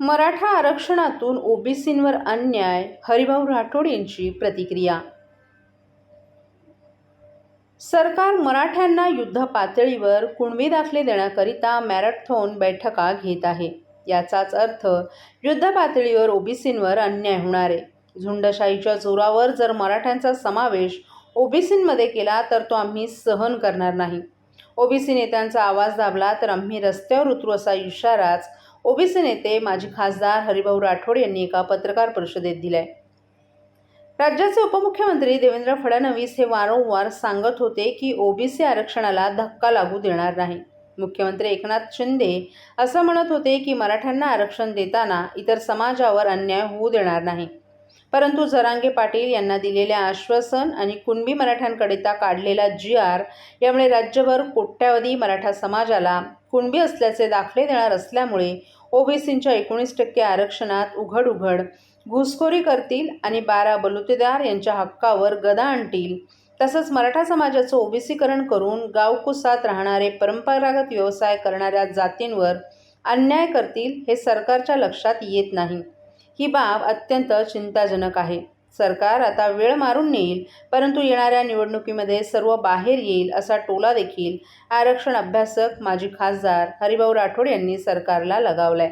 मराठा आरक्षणातून ओबीसींवर अन्याय, हरिभाऊ राठोड यांची प्रतिक्रिया. सरकार मराठ्यांना युद्ध पातळीवर कुणबी दाखले देण्याकरिता मॅरेथॉन बैठका घेत आहे. याचाच अर्थ युद्ध पातळीवर ओबीसींवर अन्याय होणार आहे. झुंडशाहीच्या जोरावर जर मराठ्यांचा समावेश ओबीसींमध्ये केला तर तो आम्ही सहन करणार नाही. ओबीसी नेत्यांचा आवाज दाबला तर आम्ही रस्त्यावर उतरू असा इशाराच ओबीसी नेते माजी खासदार हरिभाऊ राठोड यांनी एका पत्रकार परिषदेत दिलाय. राज्याचे उपमुख्यमंत्री देवेंद्र फडणवीस हे वारंवार सांगत होते की ओबीसी आरक्षणाला धक्का लागू देणार नाही. मुख्यमंत्री एकनाथ शिंदे असं म्हणत होते की मराठ्यांना आरक्षण देताना इतर समाजावर अन्याय होऊ देणार नाही. परंतु जरांगे पाटील यांना दिलेले आश्वासन आणि कुणबी मराठ्यांकरिता काढलेला GR यामुळे राज्यभर कोट्यावधी मराठा समाजाला कुणबी असल्याचे दाखले देणार असल्यामुळे ओबीसींच्या 19% आरक्षणात उघड घुसखोरी करतील आणि 12 बलुतेदार यांच्या हक्कावर गदा आणतील. तसंच मराठा समाजाचं ओबीसीकरण करून गावकुसात राहणारे परंपरागत व्यवसाय करणाऱ्या जातींवर अन्याय करतील हे सरकारच्या लक्षात येत नाही. ही बाब अत्यंत चिंताजनक आहे. सरकार आता वेळ मारून नेईल, परंतु येणाऱ्या निवडणुकीमध्ये सर्व बाहेर येईल असा टोला देखील आरक्षण अभ्यासक माजी खासदार हरिभाऊ राठोड यांनी सरकारला लगावलाय.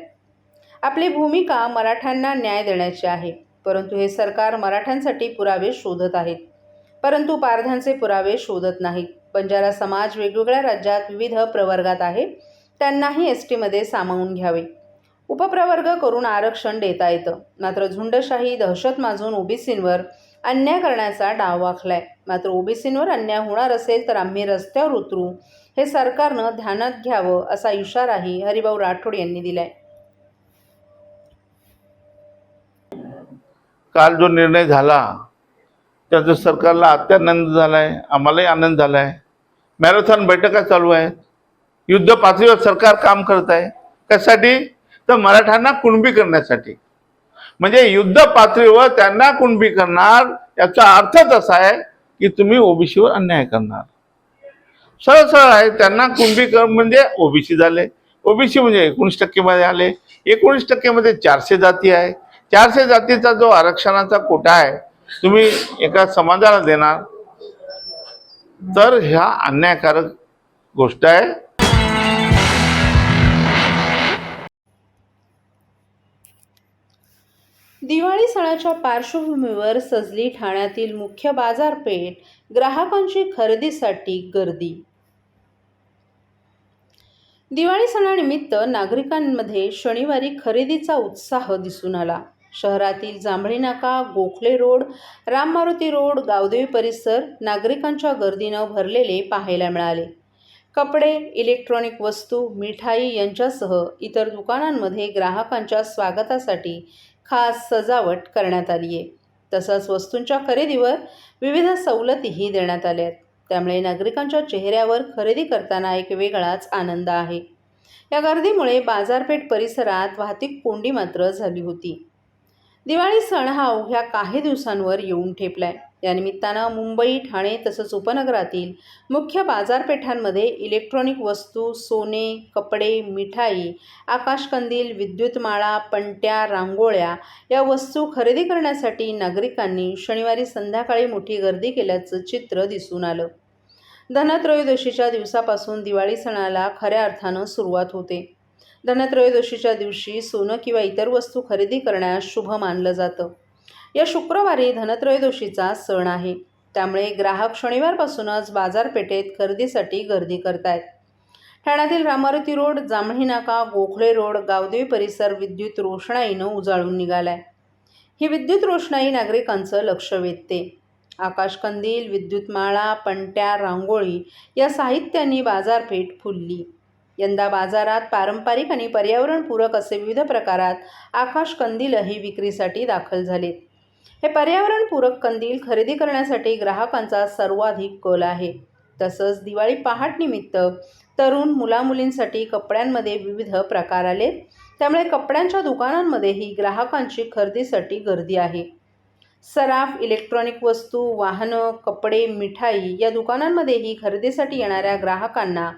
आपली भूमिका मराठ्यांना न्याय देण्याची आहे, परंतु हे सरकार मराठ्यांसाठी पुरावे शोधत आहे, परंतु पारध्यांचे पुरावे शोधत नाहीत. बंजारा समाज वेगवेगळ्या राज्यात विविध प्रवर्गात आहे, त्यांनाही STमध्ये सामावून घ्यावे. उपप्रवर्ग करून आरक्षण देता येतं. मात्र झुंडशाही दहशत माजून ओबीसींवर अन्याय करण्याचा डाव आखलाय. मात्र ओबीसींवर अन्याय होणार असेल तर आम्ही रस्त्यावर उतरू हे सरकारनं ध्यानात घ्यावं असा इशाराही हरिभाऊ राठोड यांनी दिलाय. काल जो निर्णय झाला त्याचा सरकारला अत्यानंद झालाय, आम्हालाही आनंद झालाय. मॅरेथॉन बैठका चालू आहेत. युद्ध पातळीवर सरकार काम करत आहे. कशासाठी? तर मराठ्यांना कुणबी करण्यासाठी. म्हणजे युद्ध पातळीवर त्यांना कुणबी करणार याचा अर्थच असा आहे की तुम्ही ओबीसीवर अन्याय करणार. सरळ सरळ आहे. त्यांना कुणबी कर म्हणजे ओबीसी झाले. ओबीसी म्हणजे 19% मध्ये आले. 19% मध्ये 400 जाती आहे. 400 जातीचा जो आरक्षणाचा कोटा आहे तुम्ही एका समाजाला देणार, तर ह्या अन्यायकारक गोष्ट आहे. दिवाळी सणाच्या पार्श्वभूमीवर सजली ठाण्यातील मुख्य बाजारपेठ. ग्राहकांची खरेदीसाठी गर्दी. दिवाळी सणानिमित्त नागरिकांमध्ये शनिवारी खरेदीचा उत्साह दिसून आला. शहरातील जांभळी नाका, गोखले रोड, राम मारुती रोड, गावदेवी परिसर नागरिकांच्या गर्दीनं भरलेले पाहायला मिळाले. कपडे, इलेक्ट्रॉनिक वस्तू, मिठाई यांच्यासह इतर दुकानांमध्ये ग्राहकांच्या स्वागतासाठी खास सजावट करण्यात आली आहे. तसंच वस्तूंच्या खरेदीवर विविध सवलतीही देण्यात आल्या आहेत. त्यामुळे नागरिकांच्या चेहऱ्यावर खरेदी करताना एक वेगळाच आनंद आहे. या गर्दीमुळे बाजारपेठ परिसरात वाहतूक कोंडी मात्र झाली होती. दिवाळी सण हा अवघ्या काही दिवसांवर येऊन ठेपलाय. या निमित्तानं मुंबई, ठाणे तसंच उपनगरातील मुख्य बाजारपेठांमध्ये इलेक्ट्रॉनिक वस्तू, सोने, कपडे, मिठाई, आकाशकंदील, विद्युतमाळा, पणत्या, रांगोळ्या या वस्तू खरेदी करण्यासाठी नागरिकांनी शनिवारी संध्याकाळी मोठी गर्दी केल्याचं चित्र दिसून आलं. धनत्रयोदशीच्या दिवसापासून दिवाळी सणाला खऱ्या अर्थानं सुरुवात होते. धनत्रयोदशीच्या दिवशी सोनं किंवा इतर वस्तू खरेदी करण्यास शुभ मानलं जातं. या शुक्रवारी धनत्रयोदशीचा सण आहे, त्यामुळे ग्राहक शनिवारपासूनच बाजारपेठेत खरेदीसाठी गर्दी करतायत. ठाण्यातील रामारुती रोड, जांभळी नाका, गोखले रोड, गावदेवी परिसर विद्युत रोषणाईनं उजाळून निघालाय. ही विद्युत रोषणाई नागरिकांचं लक्ष वेधते. आकाशकंदील, विद्युतमाळा, पणत्या, रांगोळी या साहित्याने बाजारपेठ फुलली. यंदा बाजारात पारंपरिक आणि पर्यावरणपूरक असे विविध प्रकारात आकाशकंदीलही विक्रीसाठी दाखल झालेत. हे पर्यावरणपूरक कंदील खरेदी करण्यासाठी ग्राहकांचा सर्वाधिक कल आहे. तसंच दिवाळी पहाटनिमित्त तरुण मुलामुलींसाठी कपड्यांमध्ये विविध प्रकार आलेत. त्यामुळे कपड्यांच्या दुकानांमध्येही ग्राहकांची खरेदीसाठी गर्दी आहे. सराफ, इलेक्ट्रॉनिक वस्तू, वाहनं, कपडे, मिठाई या दुकानांमध्येही खरेदीसाठी येणाऱ्या ग्राहकांना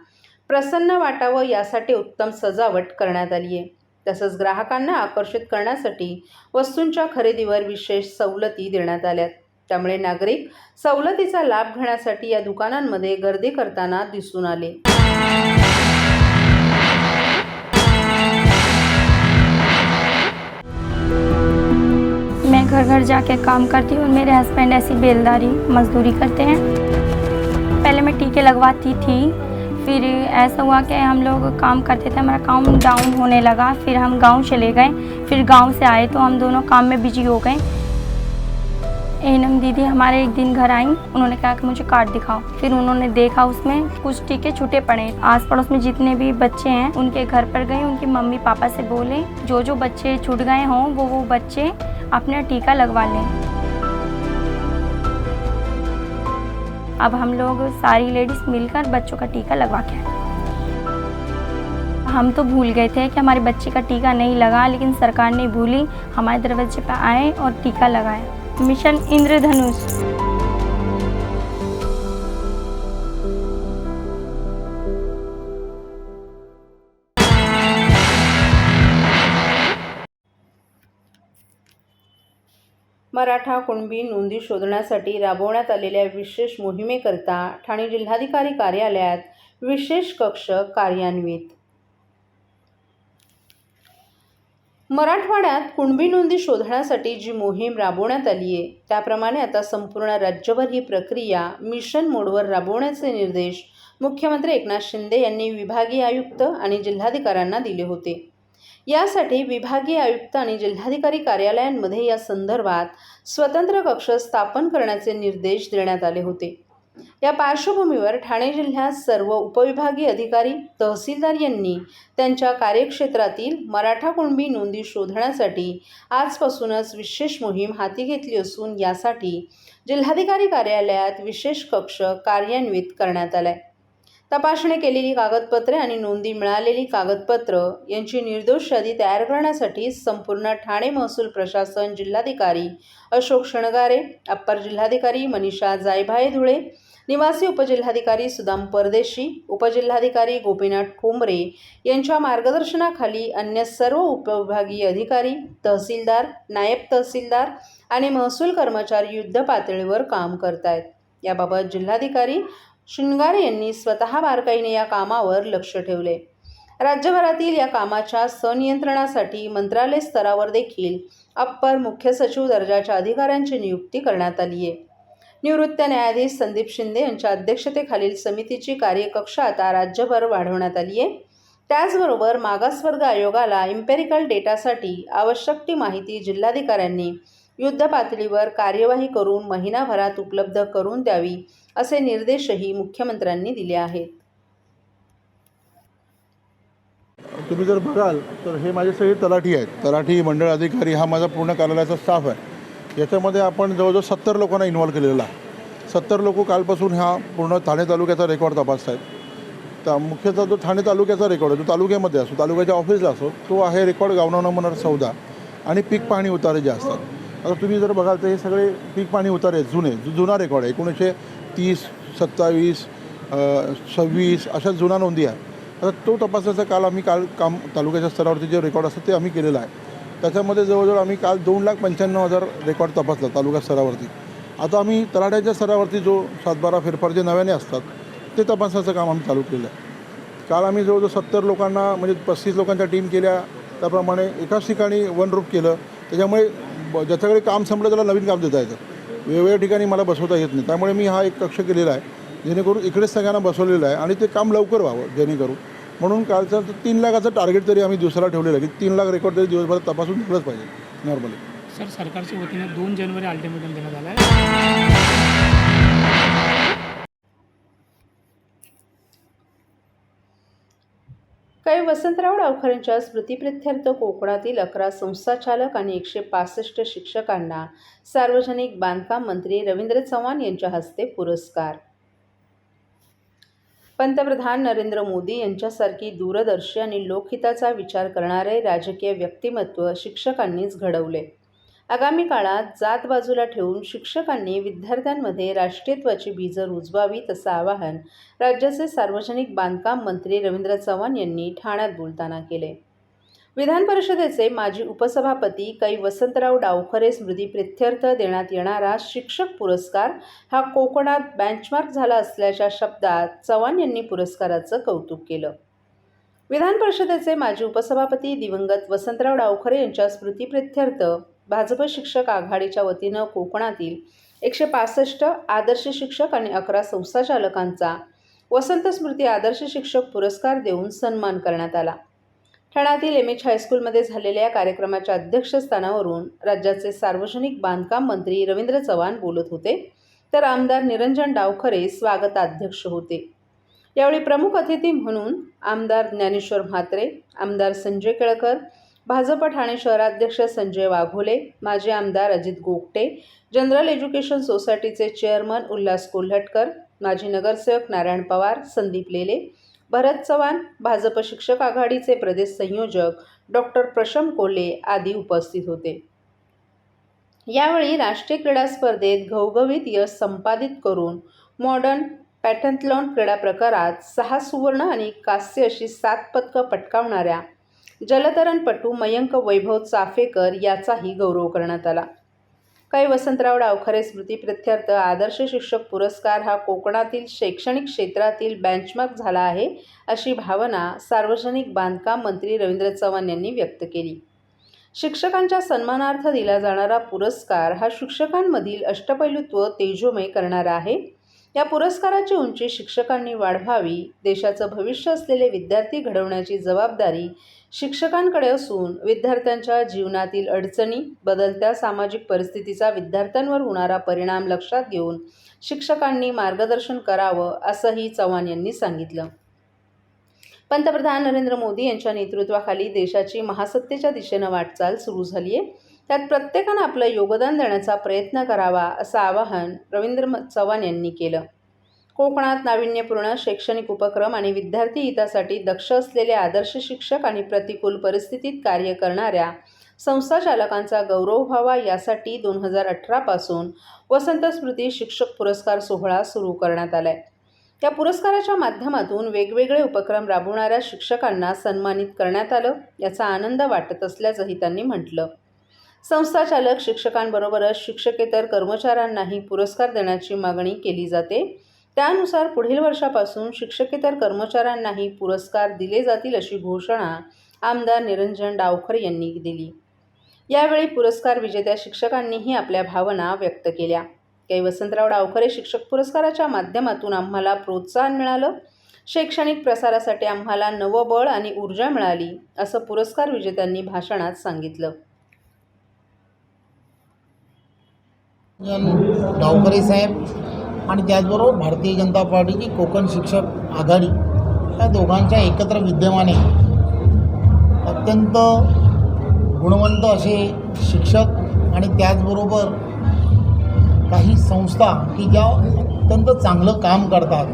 प्रसन्न वाटावं यासाठी उत्तम सजावट करण्यात आली आहे. तसंच ग्राहकांना आकर्षित करण्यासाठी वस्तूंच्या खरेदीवर विशेष सवलती देण्यात आल्यात. त्यामुळे नागरिक सवलतीचा लाभ घेण्यासाठी या दुकानांमध्ये गर्दी करताना दिसून आले. मैं घर घर जाके काम करती हूँ। मेरे हस्बैंड ऐसी बेलदारी मजदूरी करते हैं। पहले मैं टीके लगवाती थी, फिर ऐसा हुआ कि हम लोग काम करते थे, हमारा काम डाउन होने लगा, फिर हम गांव चले गए। फिर गांव से आए तो हम दोनों काम में बिजी हो गए। एनम दीदी हमारे एक दिन घर आई, उन्होंने कहा कि मुझे कार्ड दिखाओ। फिर उन्होंने देखा उसमें कुछ टीके छूटे पड़े। आस पड़ोस में जितने भी बच्चे हैं उनके घर पर गए, उनकी मम्मी पापा से बोले जो जो बच्चे छूट गए हों वो बच्चे अपना टीका लगवा लें। अब हम लोग सारी लेडीज मिलकर बच्चों का टीका लगवा के आए। हम तो भूल गए थे कि हमारे बच्चे का टीका नहीं लगा, लेकिन सरकार नहीं भूली, हमारे दरवाजे पर आए और टीका लगाए। मिशन इंद्रधनुष। मराठा कुणबी नोंदी शोधण्यासाठी राबवण्यात आलेल्या विशेष मोहिमेकरता ठाणे जिल्हाधिकारी कार्यालयात विशेष कक्ष कार्यान्वित. मराठवाड्यात कुणबी नोंदी शोधण्यासाठी जी मोहीम राबवण्यात आली आहे त्याप्रमाणे आता संपूर्ण राज्यभर ही प्रक्रिया मिशन मोडवर राबवण्याचे निर्देश मुख्यमंत्री एकनाथ शिंदे यांनी विभागीय आयुक्त आणि जिल्हाधिकाऱ्यांना दिले होते. यासाठी विभागीय आयुक्त आणि जिल्हाधिकारी कार्यालयांमध्ये या संदर्भात स्वतंत्र कक्ष स्थापन करण्याचे निर्देश देण्यात आले होते. या पार्श्वभूमीवर ठाणे जिल्ह्यात सर्व उपविभागीय अधिकारी, तहसीलदार यांनी त्यांच्या कार्यक्षेत्रातील मराठा कुणबी नोंदी शोधण्यासाठी आजपासूनच विशेष मोहीम हाती घेतली असून यासाठी जिल्हाधिकारी कार्यालयात विशेष कक्ष कार्यान्वित करण्यात आलाय. तपासणी केलेली कागदपत्रे आणि नोंदी मिळालेली कागदपत्र यांची निर्दोष यादी तयार करण्यासाठी संपूर्ण ठाणे महसूल प्रशासन, जिल्हाधिकारी अशोक शणगारे, अप्पर जिल्हाधिकारी मनीषा जायभाये धुळे, निवासी उपजिल्हाधिकारी सुदाम परदेशी, उपजिल्हाधिकारी गोपीनाथ ठोंबरे यांच्या मार्गदर्शनाखाली अन्य सर्व उपविभागीय अधिकारी, तहसीलदार, नायब तहसीलदार आणि महसूल कर्मचारी युद्ध पातळीवर काम करतायत. याबाबत जिल्हाधिकारी शृंगारे यांनी स्वतः बारकाईने या कामावर लक्ष ठेवले. राज्यभरातील या कामाच्या संनियंत्रणासाठी मंत्रालय स्तरावर देखील अप्पर मुख्य सचिव दर्जाच्या अधिकाऱ्यांची नियुक्ती करण्यात आली आहे. निवृत्त न्यायाधीश संदीप शिंदे यांच्या अध्यक्षतेखालील समितीची कार्यकक्ष आता राज्यभर वाढवण्यात आली आहे. त्याचबरोबर मागासवर्ग आयोगाला इम्पेरिकल डेटासाठी आवश्यक ती माहिती जिल्हाधिकाऱ्यांनी युद्ध पातळीवर कार्यवाही करून महिनाभरात उपलब्ध करून द्यावी असे निर्देशही मुख्यमंत्र्यांनी दिले आहेत. तुम्ही जर बघाल तर हे माझे सगळे तलाठी आहेत. तलाठी, मंडळ अधिकारी हा माझा पूर्ण कार्यालयाचा स्टाफ आहे. याच्यामध्ये आपण जवळजवळ 70 लोकांना इन्व्हॉल्व केलेला आहे. 70 लोक कालपासून हा पूर्ण ठाणे तालुक्याचा रेकॉर्ड तपासत आहेत. तर मुख्यतः जो ठाणे तालुक्याचा रेकॉर्ड आहे तो तालुक्यामध्ये असो, तालुक्याच्या ऑफिसला असो, तो आहे रेकॉर्ड गावना नंबर 14 आणि पीक पाहणी उतारे जे असतात. आता तुम्ही जर बघाल तर हे सगळे पीक पाहणी उतारे जुना रेकॉर्ड आहे. 1930, 27, 26 अशा जुना नोंदी आहे. आता तो तपासाचा काल काम तालुक्याच्या स्तरावरती जे रेकॉर्ड असतात ते आम्ही केलेलं आहे. त्याच्यामध्ये जवळजवळ आम्ही काल 2,95,000 रेकॉर्ड तपासला तालुका स्तरावरती. आता आम्ही तलाठ्याच्या स्तरावरती जो 7-12 फेरफार जे नव्याने असतात ते तपासाचं काम आम्ही चालू केलं आहे. काल आम्ही जवळजवळ 70 लोकांना म्हणजे 35 लोकांच्या टीम केल्या. त्याप्रमाणे एकाच ठिकाणी वन रूप केलं. त्याच्यामुळे ज्याच्याकडे काम संपलं त्याला नवीन काम देता येतं. वेगवेगळ्या ठिकाणी मला बसवता येत नाही. त्यामुळे मी हा एक कक्ष केलेला आहे जेणेकरून इकडेच सगळ्यांना बसवलेलं आहे आणि ते काम लवकर व्हावं जेणेकरून. म्हणून कालचं 3 लाखाचं टार्गेट तरी आम्ही दिवसाला ठेवलेलं आहे की 3 लाख रेकॉर्ड तरी दिवसभरात तपासून दिलंच पाहिजे नॉर्मली. सर, सरकारच्या वतीने 2 जानेवारी अल्टिमेटम देण्यात आला आहे. काही वसंतराव डावखरेंच्या स्मृतिप्रित्यर्थ कोकणातील 11 संस्थाचालक आणि 165 शिक्षकांना सार्वजनिक बांधकाम मंत्री रवींद्र चव्हाण यांच्या हस्ते पुरस्कार. पंतप्रधान नरेंद्र मोदी यांच्यासारखी दूरदर्शी आणि लोकहिताचा विचार करणारे राजकीय व्यक्तिमत्व शिक्षकांनीच घडवले. आगामी काळात जात बाजूला ठेवून शिक्षकांनी विद्यार्थ्यांमध्ये राष्ट्रीयत्वाची बीजं रुजवावीत असं आवाहन राज्याचे सार्वजनिक बांधकाम मंत्री रवींद्र चव्हाण यांनी ठाण्यात बोलताना केले. विधान परिषदेचे माजी उपसभापती कै वसंतराव डावखरे स्मृतिप्रित्यर्थ देण्यात येणारा शिक्षक पुरस्कार हा कोकणात बेंचमार्क झाला असल्याच्या शब्दात चव्हाण यांनी पुरस्काराचं कौतुक केलं. विधान परिषदेचे माजी उपसभापती दिवंगत वसंतराव डावखरे यांच्या स्मृतिप्रित्यर्थ भाजप शिक्षक आघाडीच्या वतीनं कोकणातील 165 आदर्श शिक्षक आणि 11 संस्थाचालकांचा वसंत स्मृती आदर्श शिक्षक पुरस्कार देऊन सन्मान करण्यात आला. ठाण्यातील MH हायस्कूलमध्ये झालेल्या कार्यक्रमाच्या अध्यक्षस्थानावरून राज्याचे सार्वजनिक बांधकाम मंत्री रवींद्र चव्हाण बोलत होते, तर आमदार निरंजन डावखरे स्वागताध्यक्ष होते. यावेळी प्रमुख अतिथी म्हणून आमदार ज्ञानेश्वर म्हात्रे, आमदार संजय केळकर, भाजप ठाणे शहराध्यक्ष संजय वाघोले, माजी आमदार अजित गोगटे, जनरल एज्युकेशन सोसायटीचे चेअरमन उल्हास कोल्हटकर, माजी नगरसेवक नारायण पवार, संदीप लेले, भरत चव्हाण, भाजप शिक्षक आघाडीचे प्रदेश संयोजक डॉक्टर प्रशम कोल्हे आदी उपस्थित होते. यावेळी राष्ट्रीय क्रीडा स्पर्धेत घवघवीत यश संपादित करून मॉडर्न पॅन्थलॉन क्रीडा प्रकारात 6 सुवर्ण आणि कांस्य अशी 7 पदकं पटकावणाऱ्या जलतरणपटू मयंक वैभव चाफेकर याचाही गौरव करण्यात आला. कै वसंतराव डावखरे स्मृतिप्रित्यर्थ आदर्श शिक्षक पुरस्कार हा कोकणातील शैक्षणिक क्षेत्रातील बेंचमार्क झाला आहे, अशी भावना सार्वजनिक बांधकाम मंत्री रवींद्र चव्हाण यांनी व्यक्त केली. शिक्षकांच्या सन्मानार्थ दिला जाणारा पुरस्कार हा शिक्षकांमधील अष्टपैलुत्व तेजोमय करणारा आहे. या पुरस्काराची उंची शिक्षकांनी वाढवावी. देशाचं भविष्य असलेले विद्यार्थी घडवण्याची जबाबदारी शिक्षकांकडे असून विद्यार्थ्यांच्या जीवनातील अडचणी, बदलत्या सामाजिक परिस्थितीचा विद्यार्थ्यांवर होणारा परिणाम लक्षात घेऊन शिक्षकांनी मार्गदर्शन करावं, असंही चव्हाण यांनी सांगितलं. पंतप्रधान नरेंद्र मोदी यांच्या नेतृत्वाखाली देशाची महासत्तेच्या दिशेनं वाटचाल सुरू झाली आहे. त्यात प्रत्येकानं आपलं योगदान देण्याचा प्रयत्न करावा, असं आवाहन रवींद्र चव्हाण यांनी केलं. कोकणात नाविन्यपूर्ण शैक्षणिक उपक्रम आणि विद्यार्थी हितासाठी दक्ष असलेले आदर्श शिक्षक आणि प्रतिकूल परिस्थितीत कार्य करणाऱ्या संस्थाचालकांचा गौरव व्हावा, यासाठी 2018 पासून वसंत स्मृती शिक्षक पुरस्कार सोहळा सुरू करण्यात आलाय. या पुरस्काराच्या माध्यमातून वेगवेगळे उपक्रम राबवणाऱ्या शिक्षकांना सन्मानित करण्यात आलं. याचा आनंद वाटत असल्याचंही त्यांनी म्हटलं. संस्थाचालक शिक्षकांबरोबरच शिक्षकेतर कर्मचाऱ्यांनाही पुरस्कार देण्याची मागणी केली जाते. त्यानुसार पुढील वर्षापासून शिक्षकेतर कर्मचाऱ्यांनाही पुरस्कार दिले जातील, अशी घोषणा आमदार निरंजन डावखरे यांनी दिली. यावेळी पुरस्कार विजेत्या शिक्षकांनीही आपल्या भावना व्यक्त केल्या. कै वसंतराव डावखरे शिक्षक पुरस्काराच्या माध्यमातून आम्हाला प्रोत्साहन मिळालं, शैक्षणिक प्रसारासाठी आम्हाला नवं बळ आणि ऊर्जा मिळाली, असं पुरस्कार विजेत्यांनी भाषणात सांगितलं. डावखरे साहेब आणि त्याचबरोबर भारतीय जनता पार्टीची कोकण शिक्षक आघाडी या दोघांच्या एकत्र विद्यमाने अत्यंत गुणवंत असे शिक्षक आणि त्याचबरोबर काही संस्था की ज्या अत्यंत चांगलं काम करतात,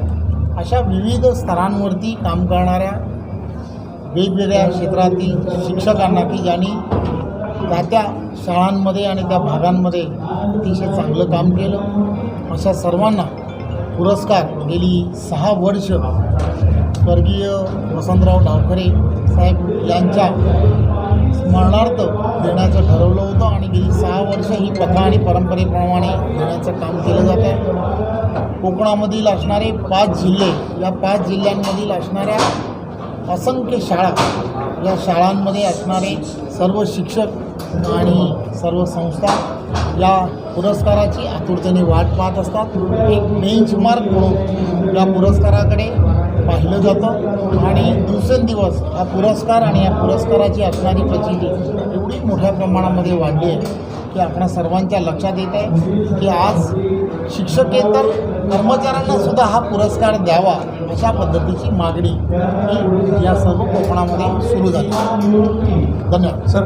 अशा विविध स्तरांवरती काम करणाऱ्या वेगवेगळ्या क्षेत्रातील शिक्षकांना की ज्यांनी त्या शाळांमध्ये आणि त्या भागांमध्ये अतिशय चांगलं काम केलं, अशा सर्वांना पुरस्कार गेली 6 वर्ष स्वर्गीय वसंतराव डावखरे साहेब यांच्या स्मरणार्थ देण्याचं ठरवलं होतं आणि गेली 6 वर्ष ही प्रथा आणि परंपरेप्रमाणे देण्याचं काम केलं जात आहे. कोकणामधील असणारे 5 जिल्हे, या 5 जिल्ह्यांमधील असणाऱ्या असंख्य शाळा, या शाळांमध्ये असणारे सर्व शिक्षक आणि सर्व संस्था या पुरस्काराची आतुरतेने वाट पाहत असतात. एक बेंचमार्क म्हणून या पुरस्काराकडे पाहिलं जातं आणि दिवसेंदिवस हा पुरस्कार आणि या पुरस्काराची असणारी प्रचिती एवढी मोठ्या प्रमाणामध्ये वाढली आहे की आपणा सर्वांच्या लक्षात येत आहे की आज शिक्षकेतर कर्मचाऱ्यांना सुद्धा हा पुरस्कार द्यावा, अशा पद्धतीची मागणी ही या सर्व कोकणामध्ये सुरू झाली. धन्यवाद. सर